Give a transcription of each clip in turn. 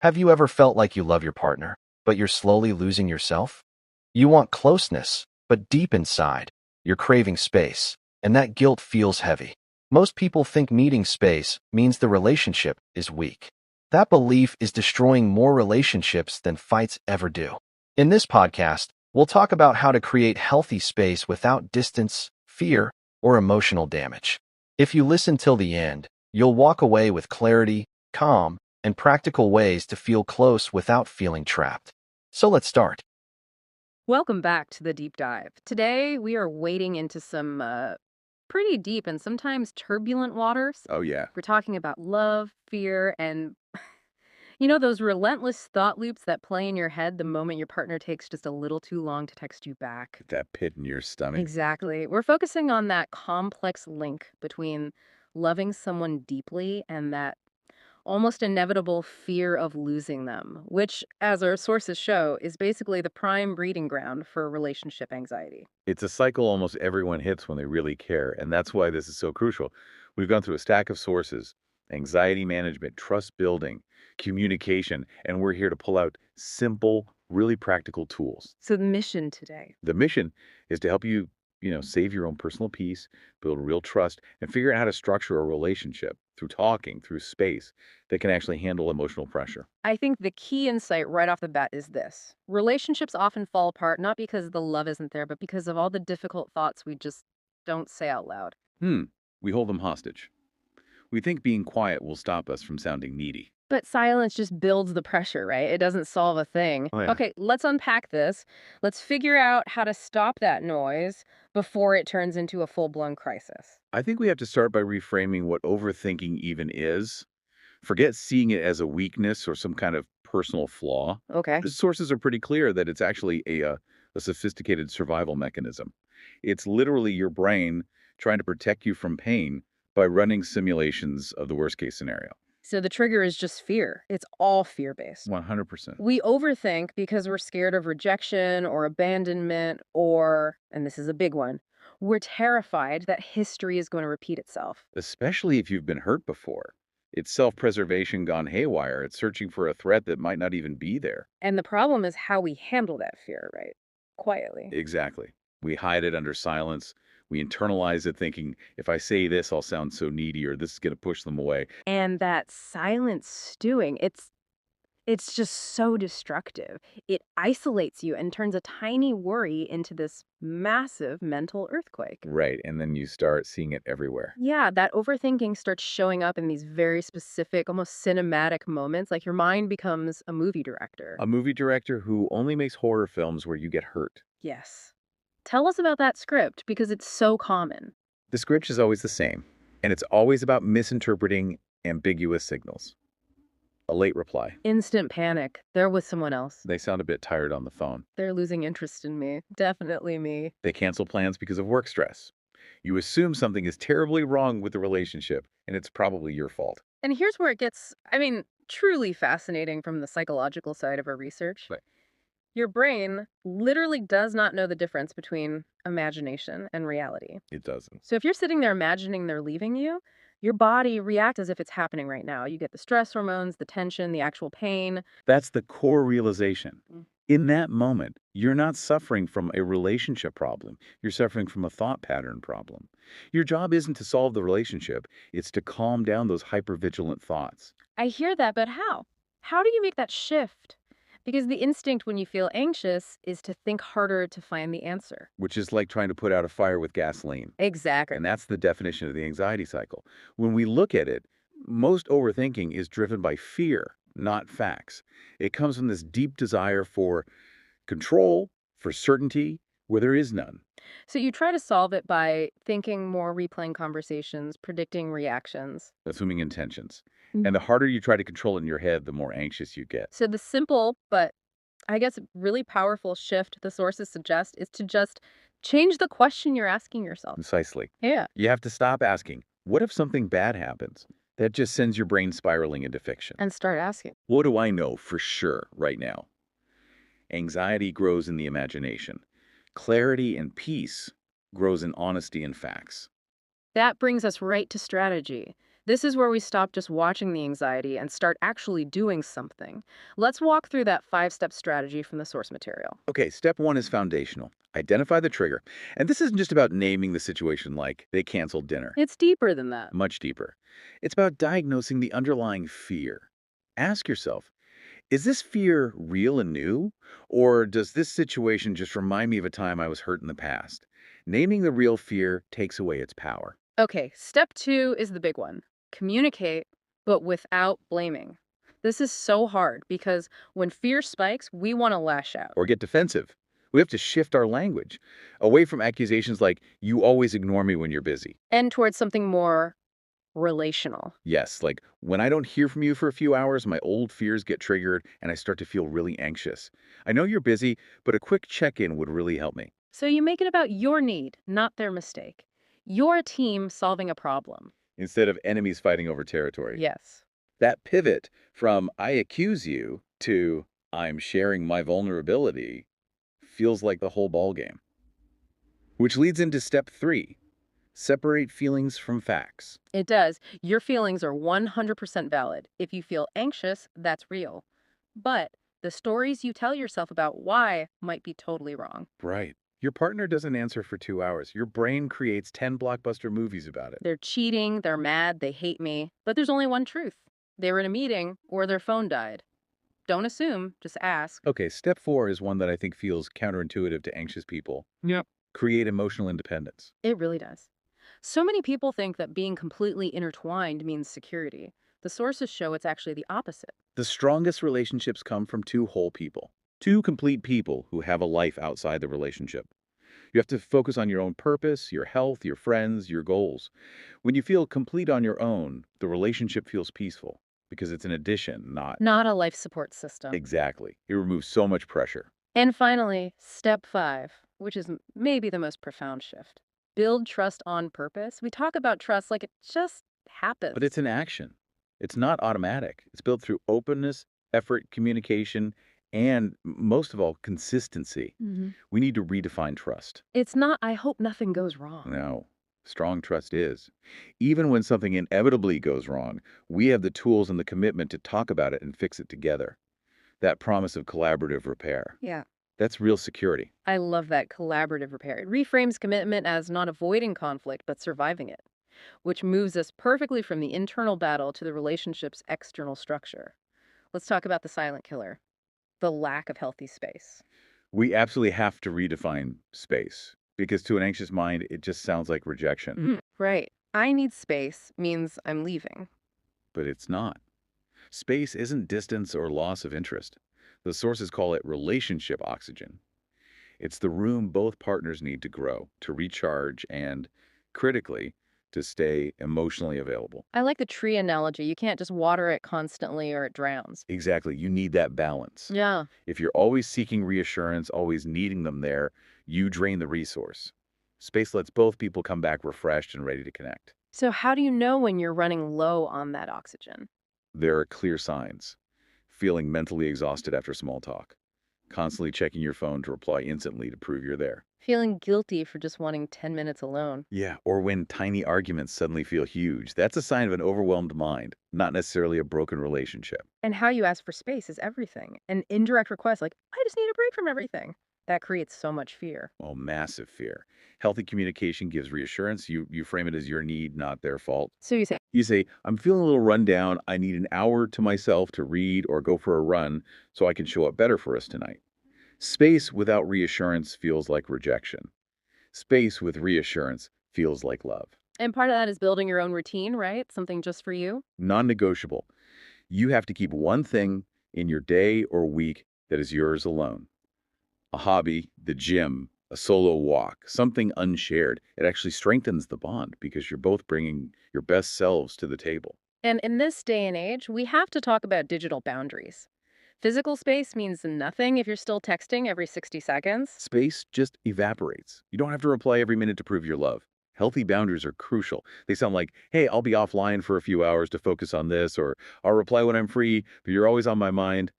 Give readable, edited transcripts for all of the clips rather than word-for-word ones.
Have you ever felt like you love your partner, but you're slowly losing yourself? You want closeness, but deep inside, you're craving space, and that guilt feels heavy. Most people think needing space means the relationship is weak. That belief is destroying more relationships than fights ever do. In this podcast, we'll talk about how to create healthy space without distance, fear, or emotional damage. If you listen till the end, you'll walk away with clarity, calm, and practical ways to feel close without feeling trapped. So let's start. Welcome back to the deep dive. Today, we are wading into some pretty deep and sometimes turbulent waters. Oh, yeah. We're talking about love, fear, and those relentless thought loops that play in your head the moment your partner takes just a little too long to text you back. That pit in your stomach. Exactly. We're focusing on that complex link between loving someone deeply and that almost inevitable fear of losing them, which, as our sources show, is basically the prime breeding ground for relationship anxiety. It's a cycle almost everyone hits when they really care, and that's why this is so crucial. We've gone through a stack of sources: anxiety management, trust building, communication, and we're here to pull out simple, really practical tools. So, the mission today. The mission is to help you save your own personal peace, build real trust, and figure out how to structure a relationship through talking, through space that can actually handle emotional pressure. I think the key insight right off the bat is this: relationships often fall apart not because the love isn't there, but because of all the difficult thoughts we just don't say out loud. Hmm, we hold them hostage. We think being quiet will stop us from sounding needy. But silence just builds the pressure, right? It doesn't solve a thing. Oh, yeah. Okay, let's unpack this. Let's figure out how to stop that noise before it turns into a full blown crisis. I think we have to start by reframing what overthinking even is. Forget seeing it as a weakness or some kind of personal flaw. Okay. The sources are pretty clear that it's actually a sophisticated survival mechanism. It's literally your brain trying to protect you from pain by running simulations of the worst case scenario. So the trigger is just fear. It's all fear based. 100%. We overthink because we're scared of rejection or abandonment, or, and this is a big one, we're terrified that history is going to repeat itself. Especially if you've been hurt before. It's self preservation gone haywire. It's searching for a threat that might not even be there. And the problem is how we handle that fear, right? Quietly. Exactly. We hide it under silence. We internalize it thinking, if I say this, I'll sound so needy or this is going to push them away. And that silent stewing, it's just so destructive. It isolates you and turns a tiny worry into this massive mental earthquake. Right. And then you start seeing it everywhere. Yeah, that overthinking starts showing up in these very specific, almost cinematic moments. Like your mind becomes a movie director. A movie director who only makes horror films where you get hurt. Yes. Tell us about that script because it's so common. The script is always the same, and it's always about misinterpreting ambiguous signals. A late reply. Instant panic. They're with someone else. They sound a bit tired on the phone. They're losing interest in me. Definitely me. They cancel plans because of work stress. You assume something is terribly wrong with the relationship, and it's probably your fault. And here's where it gets, truly fascinating from the psychological side of our research. Right. Your brain literally does not know the difference between imagination and reality. It doesn't. So if you're sitting there imagining they're leaving you, your body reacts as if it's happening right now. You get the stress hormones, the tension, the actual pain. That's the core realization. Mm. In that moment, you're not suffering from a relationship problem. You're suffering from a thought pattern problem. Your job isn't to solve the relationship, it's to calm down those hypervigilant thoughts. I hear that, but how? How do you make that shift? Because the instinct when you feel anxious is to think harder to find the answer. Which is like trying to put out a fire with gasoline. Exactly. And that's the definition of the anxiety cycle. When we look at it, most overthinking is driven by fear, not facts. It comes from this deep desire for control, for certainty, where there is none. So you try to solve it by thinking more, replaying conversations, predicting reactions. Assuming intentions. Mm. And the harder you try to control it in your head, the more anxious you get. So the simple, but I guess really powerful shift the sources suggest is to just change the question you're asking yourself. Precisely. Yeah. You have to stop asking, what if something bad happens? That just sends your brain spiraling into fiction. And start asking. What do I know for sure right now? Anxiety grows in the imagination. Clarity and peace grows in honesty and facts. That brings us right to strategy. This is where we stop just watching the anxiety and start actually doing something. Let's walk through that 5-step strategy from the source material. Okay, step one is foundational. Identify the trigger. And this isn't just about naming the situation like they canceled dinner. It's deeper than that. Much deeper. It's about diagnosing the underlying fear. Ask yourself, is this fear real and new? Or does this situation just remind me of a time I was hurt in the past? Naming the real fear takes away its power. Okay, step 2 is the big one. Communicate, but without blaming. This is so hard because when fear spikes, we want to lash out. Or get defensive. We have to shift our language away from accusations like, you always ignore me when you're busy. And towards something more relational. Yes, like when I don't hear from you for a few hours, my old fears get triggered and I start to feel really anxious. I know you're busy, but a quick check-in would really help me. So you make it about your need, not their mistake. You're a team solving a problem. Instead of enemies fighting over territory. Yes. That pivot from I accuse you to I'm sharing my vulnerability feels like the whole ballgame. Which leads into step 3. Separate feelings from facts. It does. Your feelings are 100% valid. If you feel anxious, that's real. But the stories you tell yourself about why might be totally wrong. Right. Your partner doesn't answer for 2 hours. Your brain creates 10 blockbuster movies about it. They're cheating, they're mad, they hate me. But there's only one truth. They were in a meeting or their phone died. Don't assume, just ask. Okay, step 4 is one that I think feels counterintuitive to anxious people. Yep. Create emotional independence. It really does. So many people think that being completely intertwined means security. The sources show it's actually the opposite. The strongest relationships come from 2 whole people. 2 complete people who have a life outside the relationship. You have to focus on your own purpose, your health, your friends, your goals. When you feel complete on your own, the relationship feels peaceful because it's an addition, not Not a life support system. exactly. It removes so much pressure. And finally, step 5, which is maybe the most profound shift. Build trust on purpose. We talk about trust like it just happens. But it's an action. It's not automatic. It's built through openness, effort, communication, and most of all, consistency. Mhm. We need to redefine trust. It's not, I hope nothing goes wrong. No, strong trust is. Even when something inevitably goes wrong, we have the tools and the commitment to talk about it and fix it together. That promise of collaborative repair. Yeah. That's real security. I love that collaborative repair. It reframes commitment as not avoiding conflict, but surviving it, which moves us perfectly from the internal battle to the relationship's external structure. Let's talk about the silent killer, the lack of healthy space. We absolutely have to redefine space because to an anxious mind, it just sounds like rejection. Right. I need space means I'm leaving. But it's not. Space isn't distance or loss of interest. The sources call it relationship oxygen. It's the room both partners need to grow, to recharge, and, critically, to stay emotionally available. I like the tree analogy. You can't just water it constantly or it drowns. Exactly. You need that balance. Yeah. If you're always seeking reassurance, always needing them there, you drain the resource. Space lets both people come back refreshed and ready to connect. So how do you know when you're running low on that oxygen? There are clear signs. Feeling mentally exhausted after small talk. Constantly checking your phone to reply instantly to prove you're there. Feeling guilty for just wanting 10 minutes alone. Yeah, or when tiny arguments suddenly feel huge. That's a sign of an overwhelmed mind, not necessarily a broken relationship. And how you ask for space is everything. An indirect request like, I just need a break from everything. That creates so much fear. Oh, massive fear. Healthy communication gives reassurance. You frame it as your need, not their fault. So you say, You say, I'm feeling a little run down. I need an hour to myself to read or go for a run so I can show up better for us tonight. Space without reassurance feels like rejection. Space with reassurance feels like love. and part of that is building your own routine, right? Something just for you. Non-negotiable. You have to keep one thing in your day or week that is yours alone. A hobby, the gym, a solo walk, something unshared. It actually strengthens the bond because you're both bringing your best selves to the table. And in this day and age, we have to talk about digital boundaries. Physical space means nothing if you're still texting every 60 seconds. Space just evaporates. You don't have to reply every minute to prove your love. Healthy boundaries are crucial. They sound like, hey, I'll be offline for a few hours to focus on this, or I'll reply when I'm free, but you're always on my mind.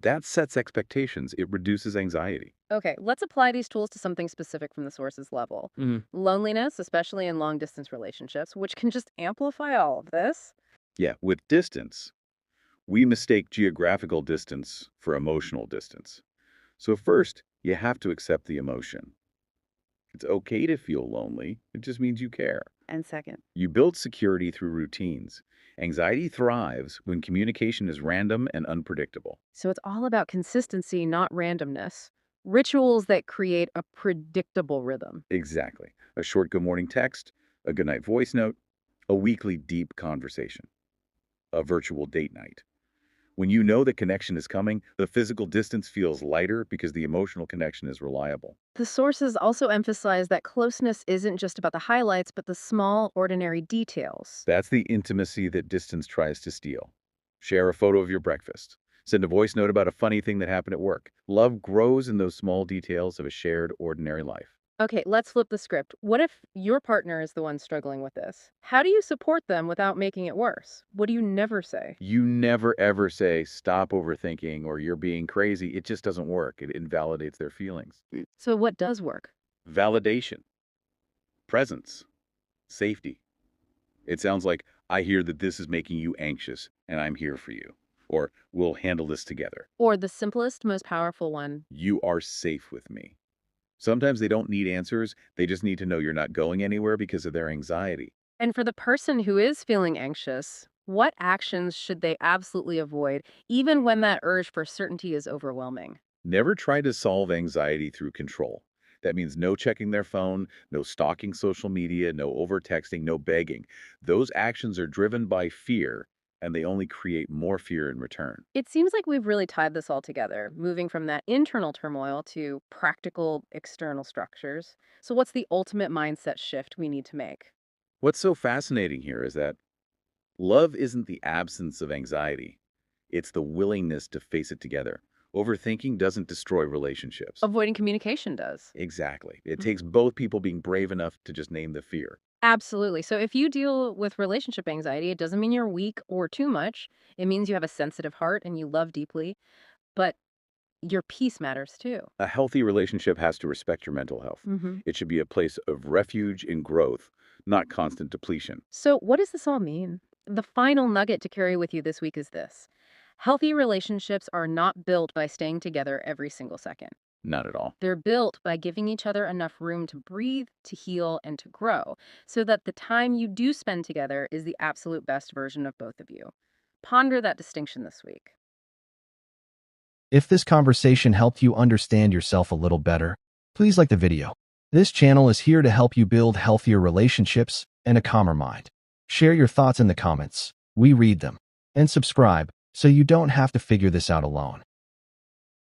That sets expectations. It reduces anxiety. Okay, let's apply these tools to something specific from the source's level. Loneliness, especially in long distance relationships, which can just amplify all of this. Yeah, with distance, we mistake geographical distance for emotional distance. So first, you have to accept the emotion. It's okay to feel lonely. It just means you care. And second, You build security through routines. Anxiety thrives when communication is random and unpredictable. so it's all about consistency, not randomness. Rituals that create a predictable rhythm. Exactly. A short good morning text, a good night voice note, a weekly deep conversation, a virtual date night. When you know the connection is coming, the physical distance feels lighter because the emotional connection is reliable. The sources also emphasize that closeness isn't just about the highlights, but the small, ordinary details. That's the intimacy that distance tries to steal. Share a photo of your breakfast. Send a voice note about a funny thing that happened at work. Love grows in those small details of a shared, ordinary life. Okay, let's flip the script. What if your partner is the one struggling with this? How do you support them without making it worse? What do you never say? You never ever say, stop overthinking or you're being crazy. It just doesn't work. It invalidates their feelings. So, what does work? Validation, presence, safety. It sounds like, I hear that this is making you anxious and I'm here for you. Or, we'll handle this together. Or the simplest, most powerful one. You are safe with me. Sometimes they don't need answers. They just need to know you're not going anywhere because of their anxiety. And for the person who is feeling anxious, what actions should they absolutely avoid, even when that urge for certainty is overwhelming? Never try to solve anxiety through control. That means no checking their phone, no stalking social media, no over-texting, no begging. Those actions are driven by fear, and they only create more fear in return. It seems like we've really tied this all together, moving from that internal turmoil to practical external structures. So, what's the ultimate mindset shift we need to make? What's so fascinating here is that love isn't the absence of anxiety. It's the willingness to face it together. Overthinking doesn't destroy relationships. Avoiding communication does. Exactly. It Mhm. takes both people being brave enough to just name the fear. Absolutely. So, if you deal with relationship anxiety, it doesn't mean you're weak or too much. It means you have a sensitive heart and you love deeply, but your peace matters too. A healthy relationship has to respect your mental health. It should be a place of refuge and growth, not constant depletion. So, what does this all mean? The final nugget to carry with you this week is this: healthy relationships are not built by staying together every single second. Not at all. They're built by giving each other enough room to breathe, to heal, and to grow, so that the time you do spend together is the absolute best version of both of you. Ponder that distinction this week. If this conversation helped you understand yourself a little better, please like the video. This channel is here to help you build healthier relationships and a calmer mind. Share your thoughts in the comments. We read them. And subscribe so you don't have to figure this out alone.